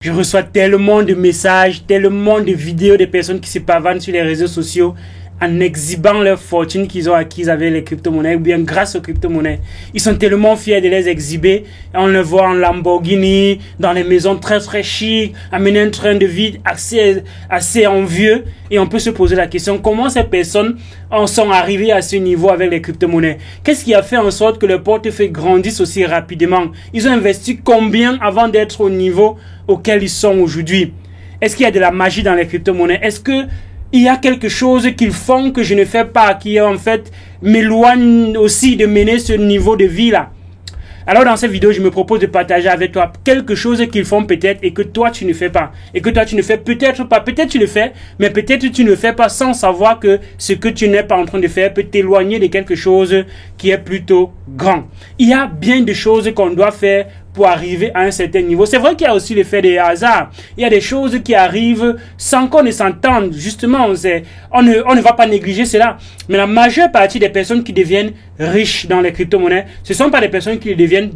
Je reçois tellement de messages, tellement de vidéos de personnes qui se pavanent sur les réseaux sociaux en exhibant leur fortune qu'ils ont acquise avec les crypto-monnaies ou bien grâce aux crypto-monnaies. Ils sont tellement fiers de les exhiber. On le voit en Lamborghini, dans les maisons très très chic, amener un train de vie assez envieux. Et on peut se poser la question, comment ces personnes en sont arrivées à ce niveau avec les crypto-monnaies? Qu'est-ce qui a fait en sorte que le portefeuille grandisse aussi rapidement? Ils ont investi combien avant d'être au niveau auquel ils sont aujourd'hui? Est-ce qu'il y a de la magie dans les crypto-monnaies? Est-ce que il y a quelque chose qu'ils font que je ne fais pas, qui en fait m'éloigne aussi de mener ce niveau de vie là? Alors dans cette vidéo, je me propose de partager avec toi quelque chose qu'ils font peut-être et que toi tu ne fais pas. Et que toi tu ne fais peut-être pas. Peut-être tu le fais, mais peut-être tu ne le fais pas sans savoir que ce que tu n'es pas en train de faire peut t'éloigner de quelque chose qui est plutôt grand. Il y a bien de choses qu'on doit faire pour arriver à un certain niveau. C'est vrai qu'il y a aussi l'effet des hasards. Il y a des choses qui arrivent sans qu'on ne s'entende. Justement, on ne va pas négliger cela. Mais la majeure partie des personnes qui deviennent riches dans les crypto-monnaies, ce ne sont pas des personnes qui le deviennent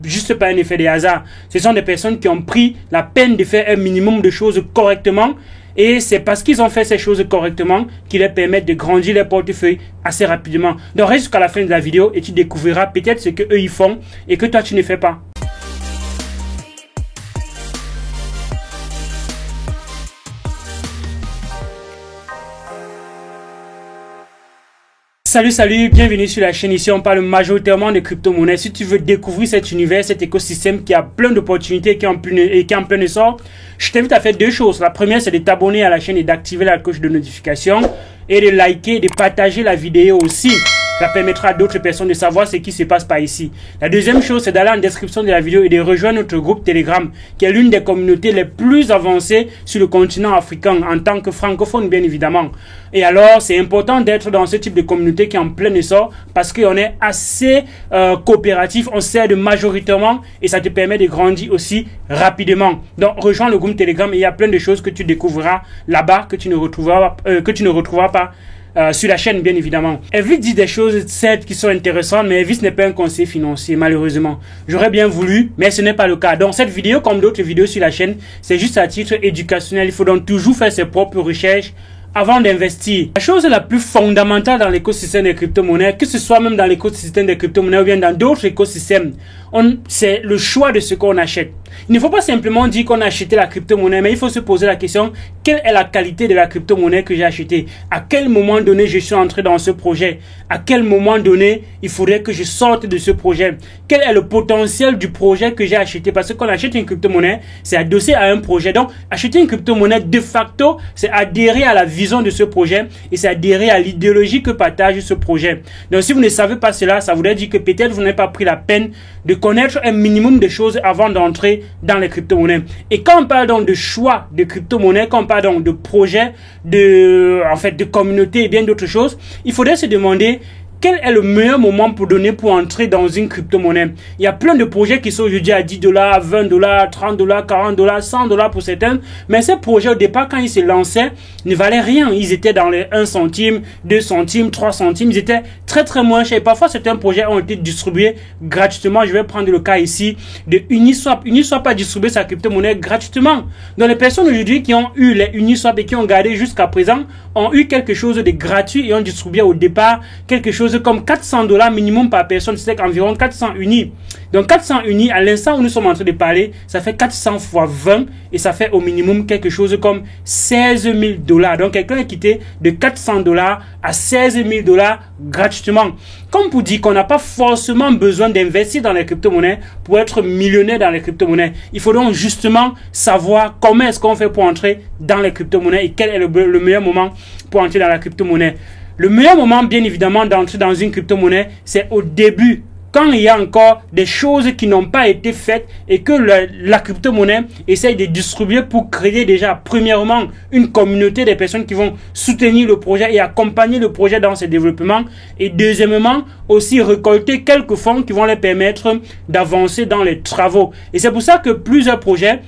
juste par un effet des hasards. Ce sont des personnes qui ont pris la peine de faire un minimum de choses correctement. Et c'est parce qu'ils ont fait ces choses correctement qui leur permettent de grandir leur portefeuille assez rapidement. Donc reste jusqu'à la fin de la vidéo et tu découvriras peut-être ce qu'eux ils font et que toi tu ne fais pas. Salut, bienvenue sur la chaîne. Ici on parle majoritairement de crypto-monnaies. Si tu veux découvrir cet univers, cet écosystème qui a plein d'opportunités et qui est en plein essor, je t'invite à faire deux choses. La première, c'est de t'abonner à la chaîne et d'activer la cloche de notification et de liker et de partager la vidéo aussi. Ça permettra à d'autres personnes de savoir ce qui se passe par ici. La deuxième chose, c'est d'aller en description de la vidéo et de rejoindre notre groupe Telegram, qui est l'une des communautés les plus avancées sur le continent africain, en tant que francophone, bien évidemment. Et alors, c'est important d'être dans ce type de communauté qui est en plein essor, parce qu'on est assez coopératif, on s'aide majoritairement, et ça te permet de grandir aussi rapidement. Donc, rejoins le groupe Telegram, et il y a plein de choses que tu découvriras là-bas, que tu ne retrouveras pas sur la chaîne, bien évidemment. Elvis dit des choses certes qui sont intéressantes, mais Elvis n'est pas un conseiller financier, malheureusement. J'aurais bien voulu, mais ce n'est pas le cas. Donc cette vidéo, comme d'autres vidéos sur la chaîne, c'est juste à titre éducationnel. Il faut donc toujours faire ses propres recherches avant d'investir. La chose la plus fondamentale dans l'écosystème des crypto-monnaies, que ce soit même dans l'écosystème des crypto-monnaies ou bien dans d'autres écosystèmes, c'est le choix de ce qu'on achète. Il ne faut pas simplement dire qu'on a acheté la crypto-monnaie, mais il faut se poser la question, quelle est la qualité de la crypto-monnaie que j'ai achetée? À quel moment donné je suis entré dans ce projet? À quel moment donné il faudrait que je sorte de ce projet? Quel est le potentiel du projet que j'ai acheté? Parce que quand on achète une crypto-monnaie, c'est adossé à un projet. Donc, acheter une crypto-monnaie, de facto, c'est adhérer à la vision de ce projet et c'est adhérer à l'idéologie que partage ce projet. Donc, si vous ne savez pas cela, ça voudrait dire que peut-être vous n'avez pas pris la peine de connaître un minimum de choses avant d'entrer dans les crypto-monnaies. Et quand on parle donc de choix de crypto-monnaies, quand on parle donc de projets, de communautés et bien d'autres choses, il faudrait se demander quel est le meilleur moment pour entrer dans une crypto-monnaie. Il y a plein de projets qui sont aujourd'hui à 10 $, 20 $, 30 $, 40 $, 100 $ pour certains. Mais ces projets, au départ, quand ils se lançaient, ne valaient rien. Ils étaient dans les 1 centime, 2 centimes, 3 centimes. Ils étaient très, très moins chers. Parfois, certains projets ont été distribués gratuitement. Je vais prendre le cas ici de Uniswap. Uniswap a distribué sa crypto-monnaie gratuitement. Donc, les personnes aujourd'hui qui ont eu les Uniswap et qui ont gardé jusqu'à présent ont eu quelque chose de gratuit et ont distribué au départ quelque chose comme 400 $ minimum par personne, c'est environ 400 unis. Donc 400 unis, à l'instant où nous sommes en train de parler, ça fait 400 fois 20 et ça fait au minimum quelque chose comme 16 000 $. Donc quelqu'un est quitté de 400 $ à 16 000 $ gratuitement. Comme pour dire qu'on n'a pas forcément besoin d'investir dans les crypto-monnaies pour être millionnaire dans les crypto-monnaies. Il faut donc justement savoir comment est-ce qu'on fait pour entrer dans les crypto-monnaies et quel est le meilleur moment pour entrer dans la crypto-monnaie. Le meilleur moment, bien évidemment, d'entrer dans une crypto-monnaie, c'est au début, quand il y a encore des choses qui n'ont pas été faites et que la crypto-monnaie essaye de distribuer pour créer déjà, premièrement, une communauté des personnes qui vont soutenir le projet et accompagner le projet dans ses développements. Et deuxièmement, aussi récolter quelques fonds qui vont leur permettre d'avancer dans les travaux. Et c'est pour ça que plusieurs projets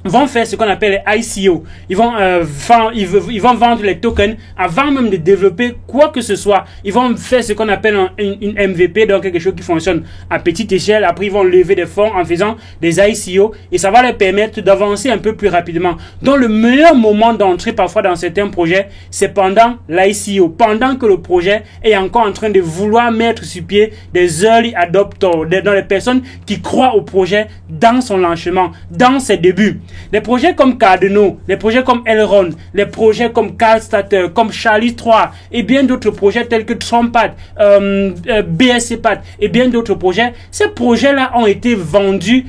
vont faire ce qu'on appelle les ICO. Ils vont vendre les tokens avant même de développer quoi que ce soit. Ils vont faire ce qu'on appelle une MVP, donc quelque chose qui fonctionne à petite échelle. Après, ils vont lever des fonds en faisant des ICO et ça va leur permettre d'avancer un peu plus rapidement. Donc, le meilleur moment d'entrer parfois dans certains projets, c'est pendant l'ICO, pendant que le projet est encore en train de vouloir mettre sur pied des early adopters, dans les personnes qui croient au projet dans son lancement, dans ses débuts. Les projets comme Cardano, les projets comme Elrond, les projets comme Carlstarter, comme Charlie 3 et bien d'autres projets tels que Trumpad, BSCPad et bien d'autres projets, ces projets-là ont été vendus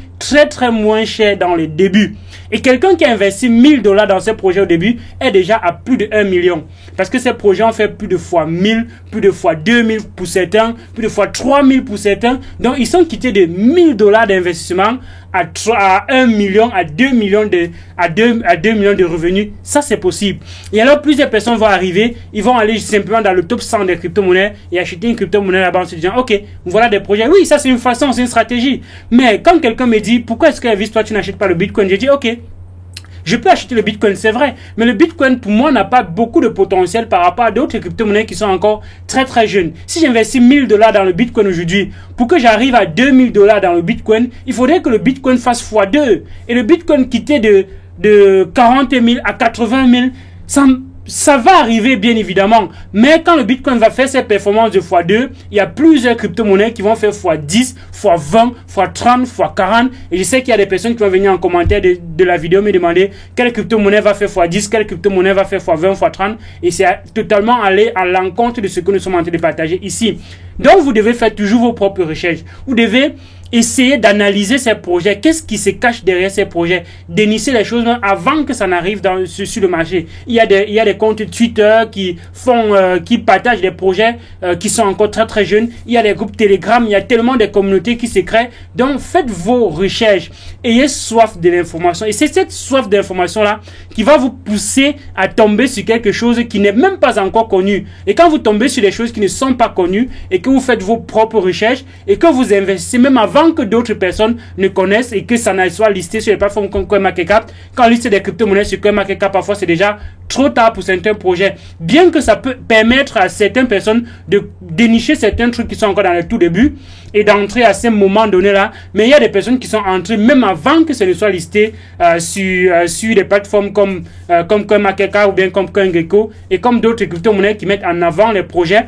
très moins cher dans les débuts. Et quelqu'un qui a investi $1000 dans ces projets au début est déjà à plus de 1 million. Parce que ces projets ont fait plus de fois 1000, plus de fois 2000 pour certains, plus de fois 3000 pour certains. Donc, ils sont quittés de $1000 d'investissement à 1 million, à 2 millions de revenus. Ça, c'est possible. Et alors, plusieurs personnes vont arriver, ils vont aller simplement dans le top 100 des crypto-monnaies et acheter une crypto-monnaie là-bas en se disant, OK, voilà des projets. Oui, ça, c'est une façon, c'est une stratégie. Mais quand quelqu'un me dit, pourquoi est-ce qu'Elvis, toi, tu n'achètes pas le Bitcoin? Je dis, OK, je peux acheter le Bitcoin, c'est vrai. Mais le Bitcoin, pour moi, n'a pas beaucoup de potentiel par rapport à d'autres crypto-monnaies qui sont encore très jeunes. Si j'investis $1000 dans le Bitcoin aujourd'hui, pour que j'arrive à $2000 dans le Bitcoin, il faudrait que le Bitcoin fasse x2. Et le Bitcoin quitter de 40 000 à 80 000, ça va arriver bien évidemment, mais quand le Bitcoin va faire ses performances de x2, il y a plusieurs crypto-monnaies qui vont faire x10, x20, x30, x40, et je sais qu'il y a des personnes qui vont venir en commentaire de la vidéo me demander quelle crypto-monnaie va faire x10, quelle crypto-monnaie va faire x20, x30, et c'est totalement aller à l'encontre de ce que nous sommes en train de partager ici. Donc vous devez faire toujours vos propres recherches. Vous devez essayer d'analyser ces projets. Qu'est-ce qui se cache derrière ces projets? Dénicher les choses avant que ça n'arrive sur le marché. Il y a des comptes Twitter qui partagent des projets qui sont encore très jeunes. Il y a des groupes Telegram. Il y a tellement de communautés qui se créent. Donc faites vos recherches. Ayez soif de l'information. Et c'est cette soif d'information-là qui va vous pousser à tomber sur quelque chose qui n'est même pas encore connu. Et quand vous tombez sur des choses qui ne sont pas connues et que vous faites vos propres recherches et que vous investissez même avant que d'autres personnes ne connaissent et que ça ne soit listé sur les plateformes comme CoinMarketCap, quand on liste des crypto-monnaies sur CoinMarketCap, parfois c'est déjà trop tard pour certains projets. Bien que ça peut permettre à certaines personnes de dénicher certains trucs qui sont encore dans le tout début et d'entrer à ces moments donnés-là, mais il y a des personnes qui sont entrées même avant que ça ne soit listé sur des plateformes comme CoinMarketCap ou bien comme CoinGecko et comme d'autres crypto-monnaies qui mettent en avant les projets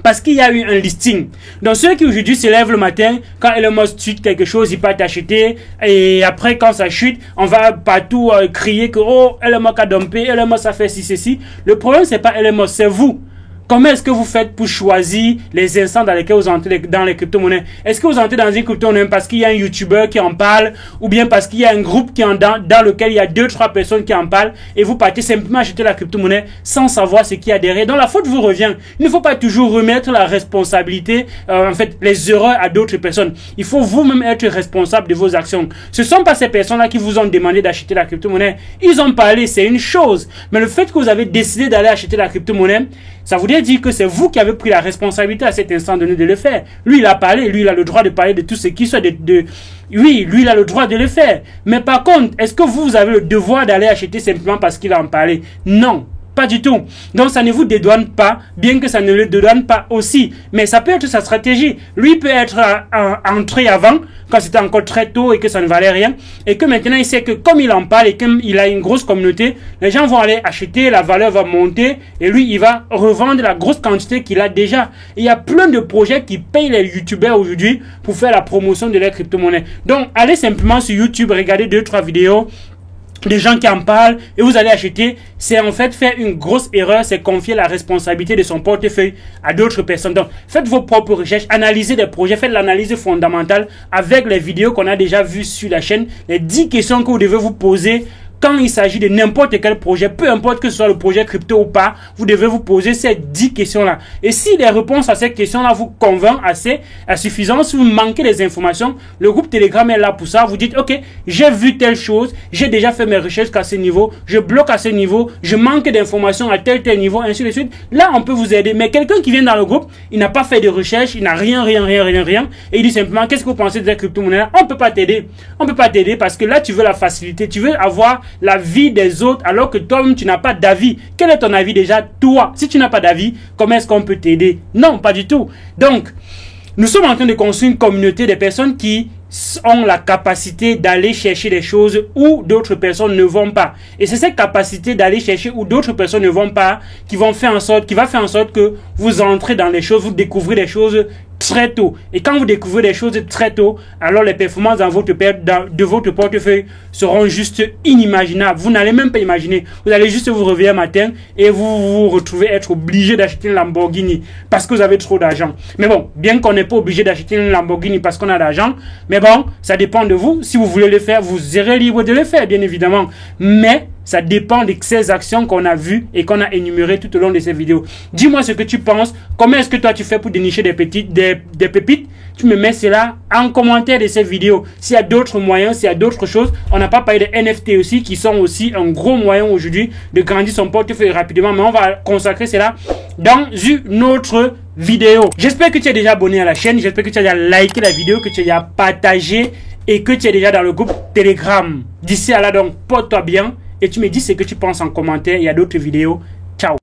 parce qu'il y a eu un listing. Donc ceux qui aujourd'hui se lèvent le matin, quand Elon Musk tweet quelque chose, ils partent acheter, et après quand ça chute, on va partout crier que oh, Elon Musk a dumpé, Elon Musk a fait ci, ceci. Le problème c'est pas Elon Musk, c'est vous. Comment est-ce que vous faites pour choisir les instants dans lesquels vous entrez dans les crypto-monnaies? Est-ce que vous entrez dans une crypto-monnaie parce qu'il y a un YouTuber qui en parle ou bien parce qu'il y a un groupe qui dans lequel il y a 2-3 personnes qui en parlent et vous partez simplement acheter la crypto-monnaie sans savoir ce qu'il y a derrière? Donc la faute vous revient. Il ne faut pas toujours remettre la responsabilité, en fait, les erreurs à d'autres personnes. Il faut vous-même être responsable de vos actions. Ce ne sont pas ces personnes-là qui vous ont demandé d'acheter la crypto-monnaie. Ils ont parlé, c'est une chose. Mais le fait que vous avez décidé d'aller acheter la crypto-monnaie, ça voudrait dire que c'est vous qui avez pris la responsabilité à cet instant donné de le faire. Lui, il a parlé, lui, il a le droit de parler de tout ce qui soit oui, lui, il a le droit de le faire. Mais par contre, est-ce que vous avez le devoir d'aller acheter simplement parce qu'il a en parlé? Non. Pas du tout. Donc ça ne vous dédouane pas, bien que ça ne le dédouane pas aussi. Mais ça peut être sa stratégie. Lui peut être entré avant, quand c'était encore très tôt et que ça ne valait rien. Et que maintenant il sait que comme il en parle et qu'il a une grosse communauté, les gens vont aller acheter, la valeur va monter. Et lui, il va revendre la grosse quantité qu'il a déjà. Et il y a plein de projets qui payent les youtubeurs aujourd'hui pour faire la promotion de leurs crypto-monnaies. Donc allez simplement sur YouTube, regardez 2-3 vidéos des gens qui en parlent et vous allez acheter. C'est en fait faire une grosse erreur, c'est confier la responsabilité de son portefeuille à d'autres personnes. Donc faites vos propres recherches, analysez des projets, faites l'analyse fondamentale avec les vidéos qu'on a déjà vues sur la chaîne, les 10 questions que vous devez vous poser quand il s'agit de n'importe quel projet, peu importe que ce soit le projet crypto ou pas, vous devez vous poser ces 10 questions-là. Et si les réponses à ces questions-là vous convainquent assez, à suffisance, si vous manquez des informations, le groupe Telegram est là pour ça. Vous dites, ok, j'ai vu telle chose, j'ai déjà fait mes recherches à ce niveau, je bloque à ce niveau, je manque d'informations à tel niveau, ainsi de suite. Là, on peut vous aider. Mais quelqu'un qui vient dans le groupe, il n'a pas fait de recherche, il n'a rien, et il dit simplement, qu'est-ce que vous pensez de la crypto-monnaie? On ne peut pas t'aider. On ne peut pas t'aider parce que là, tu veux la facilité, tu veux avoir la vie des autres alors que toi-même, tu n'as pas d'avis. Quel est ton avis déjà, toi? Si tu n'as pas d'avis, comment est-ce qu'on peut t'aider? Non, pas du tout. Donc, nous sommes en train de construire une communauté de personnes qui ont la capacité d'aller chercher des choses où d'autres personnes ne vont pas. Et c'est cette capacité d'aller chercher où d'autres personnes ne vont pas qui va faire en sorte que vous entrez dans les choses, vous découvrez des choses très tôt. Et quand vous découvrez des choses très tôt, alors les performances de votre portefeuille seront juste inimaginables. Vous n'allez même pas imaginer. Vous allez juste vous réveiller un matin et vous retrouvez être obligé d'acheter une Lamborghini parce que vous avez trop d'argent. Mais bon, bien qu'on n'est pas obligé d'acheter une Lamborghini parce qu'on a d'argent, mais bon, ça dépend de vous. Si vous voulez le faire, vous serez libre de le faire, bien évidemment. Mais ça dépend de ces actions qu'on a vues et qu'on a énumérées tout au long de ces vidéos. Dis-moi ce que tu penses. Comment est-ce que toi tu fais pour dénicher des pépites? Tu me mets cela en commentaire de ces vidéos. S'il y a d'autres moyens, s'il y a d'autres choses. On n'a pas parlé de NFT aussi, qui sont aussi un gros moyen aujourd'hui de grandir son portefeuille rapidement. Mais on va consacrer cela dans une autre vidéo. J'espère que tu es déjà abonné à la chaîne. J'espère que tu as déjà liké la vidéo, que tu as déjà partagé et que tu es déjà dans le groupe Telegram. D'ici à là, donc, porte-toi bien. Et tu me dis ce que tu penses en commentaire. Il y a d'autres vidéos